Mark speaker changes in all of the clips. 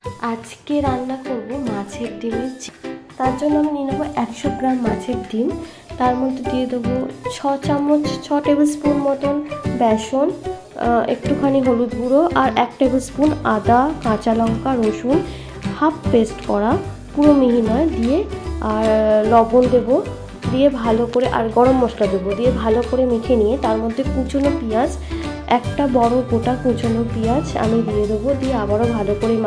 Speaker 1: আজকে রান্না করব মাছের ডিমের তার জন্য আমি নিয়ে নেবো 100 গ্রাম মাছের ডিম। তার মধ্যে দিয়ে দেবো 6 টেবিল স্পুন মতন বেসন, একটুখানি হলুদ গুঁড়ো আর 1 টেবিল স্পুন আদা, কাঁচা লঙ্কা, রসুন হাফ পেস্ট করা, পুরো মিহি নয়, দিয়ে আর লবণ দেবো, দিয়ে ভালো করে, আর গরম মশলা দেবো, দিয়ে ভালো করে মেখে নিয়ে তার মধ্যে কুচনো পেঁয়াজ, একটা বড় গোটা কুচনো পেঁয়াজ আমি দিয়ে দেবো, দিয়ে আবারও ভালো করে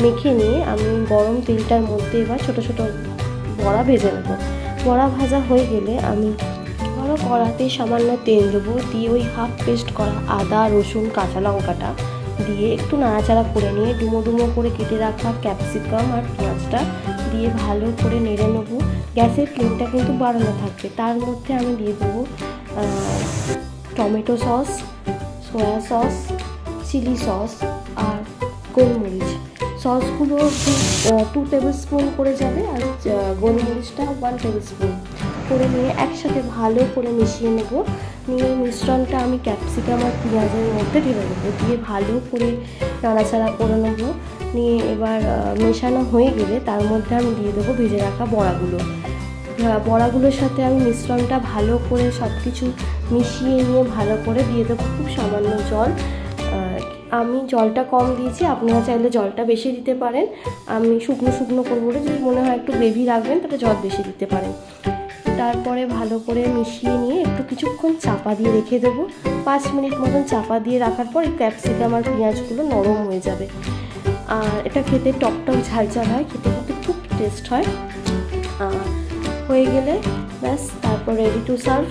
Speaker 1: মেখে নিয়ে আমি গরম তেলটার মধ্যে এবার ছোটো ছোটো বড়া ভেজে নেবো। বড়া ভাজা হয়ে গেলে আমি বড় কড়াতে সামান্য তেল দেবো, দিয়ে ওই হাফ পেস্ট করা আদা, রসুন, কাঁচা লঙ্কাটা দিয়ে একটু নাড়াচাড়া করে নিয়ে ডুমো ডুমো করে কেটে রাখা ক্যাপসিকাম আর পেঁয়াজটা দিয়ে ভালো করে নেড়ে নেবো। গ্যাসের ফ্লেমটা কিন্তু বাড়ানো থাকবে। তার মধ্যে আমি দিয়ে দেবো tomato sauce, soya sauce, chilli sauce আর গোলমরিচ। সসগুলো 2 টেবিল স্পুন করে যাবে, আর গোলমরিচটা 1 টেবিল স্পুন করে নিয়ে একসাথে ভালো করে মিশিয়ে নেব। নিয়ে মিশ্রণটা আমি ক্যাপসিকাম আর পেঁয়াজের মধ্যে ঢেলে দেবো, দিয়ে ভালো করে নাড়াচাড়া করে নেবো। নিয়ে এবার মেশানো হয়ে গেলে তার মধ্যে আমি দিয়ে দেবো ভেজে রাখা বড়াগুলোর সাথে আমি মিশ্রণটা ভালো করে সব কিছু মিশিয়ে নিয়ে ভালো করে দিয়ে দেবো খুব সামান্য জল। আমি জলটা কম দিয়েছি, আপনারা চাইলে জলটা বেশি দিতে পারেন। আমি শুকনো শুকনো করবো বলে, যদি মনে হয় একটু গ্রেভি রাখবেন তাহলে জল বেশি দিতে পারেন। তারপরে ভালো করে মিশিয়ে নিয়ে একটু কিছুক্ষণ চাপা দিয়ে রেখে দেবো। 5 মিনিট মতন চাপা দিয়ে রাখার পর এই ক্যাপসিকাম আর পেঁয়াজগুলো নরম হয়ে যাবে। আর এটা খেতে টকটক ঝালঝাল হয়, খেতে কিন্তু খুব টেস্ট হয়। হয়ে গেলে ব্যাস, তারপর রেডি টু সার্ভ।